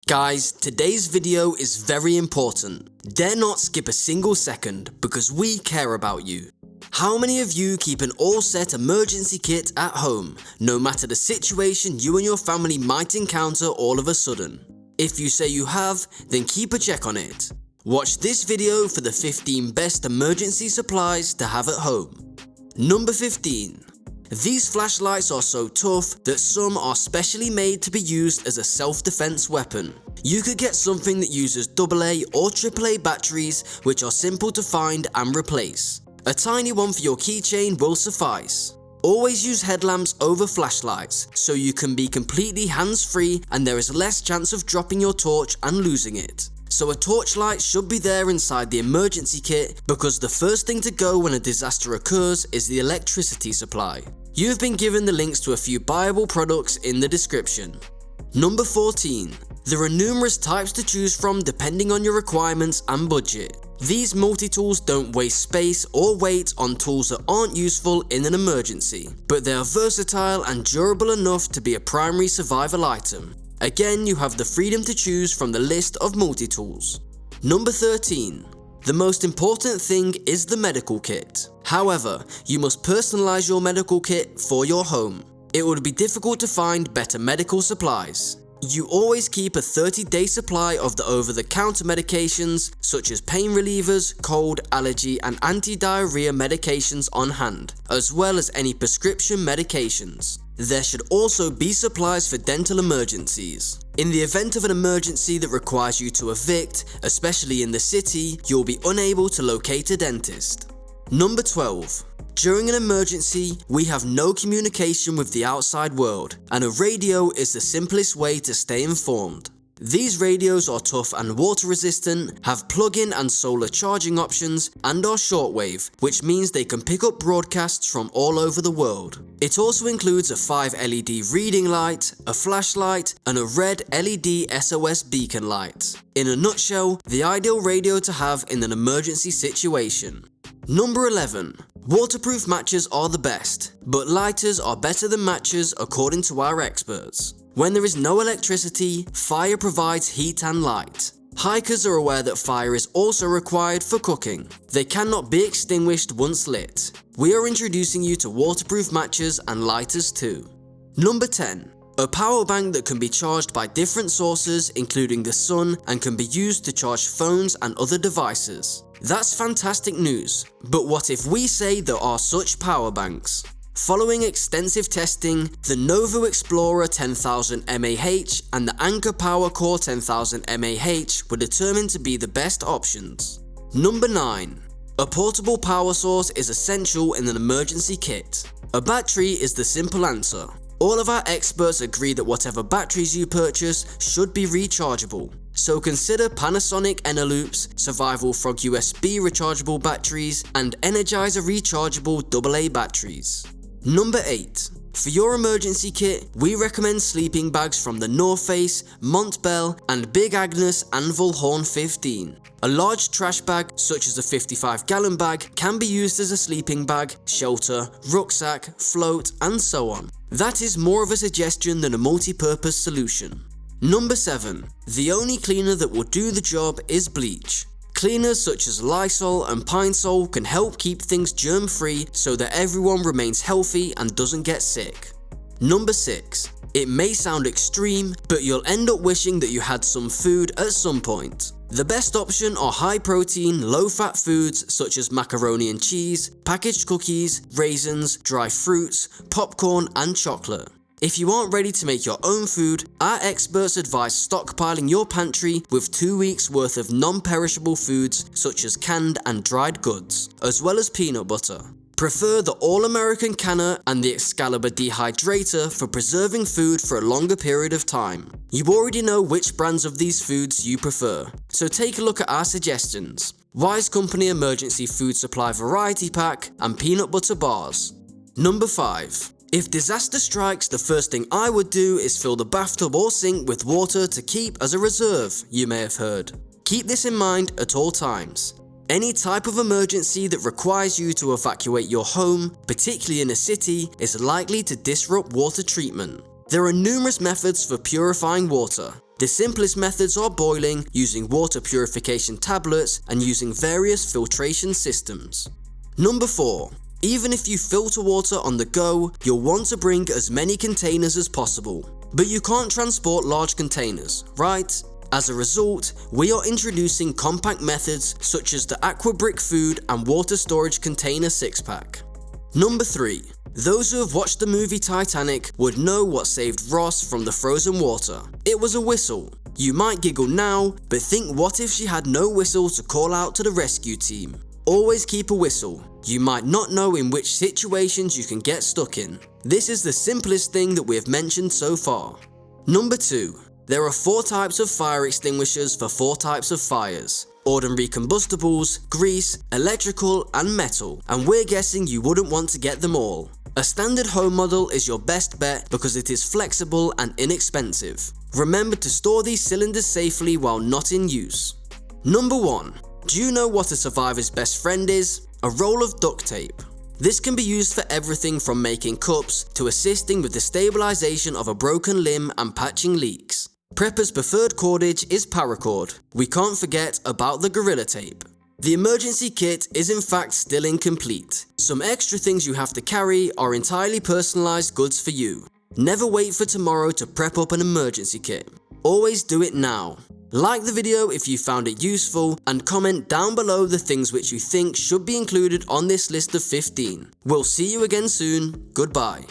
Guys, today's video is very important. Dare not skip a single second because we care about you. How many of you keep an all-set emergency kit at home, no matter the situation you and your family might encounter all of a sudden? If you say you have, then keep a check on it. Watch this video for the 15 best emergency supplies to have at home. Number 15. These flashlights are so tough that some are specially made to be used as a self-defense weapon. You could get something that uses AA or AAA batteries, which are simple to find and replace. A tiny one for your keychain will suffice. Always use headlamps over flashlights so you can be completely hands-free and there is less chance of dropping your torch and losing it. So a torchlight should be there inside the emergency kit because the first thing to go when a disaster occurs is the electricity supply. You have been given the links to a few buyable products in the description. Number 14. There are numerous types to choose from depending on your requirements and budget. These multi-tools don't waste space or weight on tools that aren't useful in an emergency, but they are versatile and durable enough to be a primary survival item. Again, you have the freedom to choose from the list of multi-tools. Number 13. The most important thing is the medical kit. However, you must personalize your medical kit for your home. It would be difficult to find better medical supplies. You always keep a 30-day supply of the over-the-counter medications such as pain relievers, cold, allergy and anti-diarrhea medications on hand, as well as any prescription medications. There should also be supplies for dental emergencies. In the event of an emergency that requires you to evict, especially in the city, you'll be unable to locate a dentist. Number 12. During an emergency, we have no communication with the outside world, and a radio is the simplest way to stay informed. These radios are tough and water resistant, have plug-in and solar charging options, and are shortwave, which means they can pick up broadcasts from all over the world. It also includes a 5 LED reading light, a flashlight, and a red LED SOS beacon light. In a nutshell, the ideal radio to have in an emergency situation. Number 11. Waterproof matches are the best, but lighters are better than matches according to our experts. When there is no electricity, fire provides heat and light. Hikers are aware that fire is also required for cooking. They cannot be extinguished once lit. We are introducing you to waterproof matches and lighters too. Number 10. A power bank that can be charged by different sources including the sun and can be used to charge phones and other devices. That's fantastic news, but what if we say there are such power banks? Following extensive testing, the Novo Explorer 10,000 mAh and the Anker Power Core 10,000 mAh were determined to be the best options. Number 9. A portable power source is essential in an emergency kit. A battery is the simple answer. All of our experts agree that whatever batteries you purchase should be rechargeable. So consider Panasonic Eneloops, Survival Frog USB rechargeable batteries, and Energizer rechargeable AA batteries. Number 8. For your emergency kit, we recommend sleeping bags from the North Face, Montbell, and Big Agnes Anvil Horn 15. A large trash bag, such as a 55-gallon bag, can be used as a sleeping bag, shelter, rucksack, float, and so on. That is more of a suggestion than a multi-purpose solution. Number 7. The only cleaner that will do the job is bleach. Cleaners such as Lysol and Pine Sol can help keep things germ-free so that everyone remains healthy and doesn't get sick. Number 6. It may sound extreme, but you'll end up wishing that you had some food at some point. The best option are high-protein, low-fat foods such as macaroni and cheese, packaged cookies, raisins, dry fruits, popcorn, and chocolate. If you aren't ready to make your own food, our experts advise stockpiling your pantry with 2 weeks worth of non-perishable foods such as canned and dried goods, as well as peanut butter. Prefer the All-American Canner and the Excalibur Dehydrator for preserving food for a longer period of time. You already know which brands of these foods you prefer, so take a look at our suggestions. Wise Company Emergency Food Supply Variety Pack and Peanut Butter Bars. Number 5. If disaster strikes, the first thing I would do is fill the bathtub or sink with water to keep as a reserve, you may have heard. Keep this in mind at all times. Any type of emergency that requires you to evacuate your home, particularly in a city, is likely to disrupt water treatment. There are numerous methods for purifying water. The simplest methods are boiling, using water purification tablets, and using various filtration systems. Number 4. Even if you filter water on the go, you'll want to bring as many containers as possible. But you can't transport large containers, right? As a result, we are introducing compact methods such as the Aquabrick food and water storage container 6-pack. Number 3. Those who have watched the movie Titanic would know what saved Ross from the frozen water. It was a whistle. You might giggle now, but think what if she had no whistle to call out to the rescue team? Always keep a whistle. You might not know in which situations you can get stuck in. This is the simplest thing that we have mentioned so far. Number 2. There are 4 types of fire extinguishers for 4 types of fires. Ordinary combustibles, grease, electrical, and metal, and we're guessing you wouldn't want to get them all. A standard home model is your best bet because it is flexible and inexpensive. Remember to store these cylinders safely while not in use. Number 1. Do you know what a survivor's best friend is? A roll of duct tape. This can be used for everything from making cups to assisting with the stabilization of a broken limb and patching leaks. Prepper's preferred cordage is paracord. We can't forget about the Gorilla Tape. The emergency kit is in fact still incomplete. Some extra things you have to carry are entirely personalized goods for you. Never wait for tomorrow to prep up an emergency kit. Always do it now. Like the video if you found it useful, and comment down below the things which you think should be included on this list of 15. We'll see you again soon. Goodbye.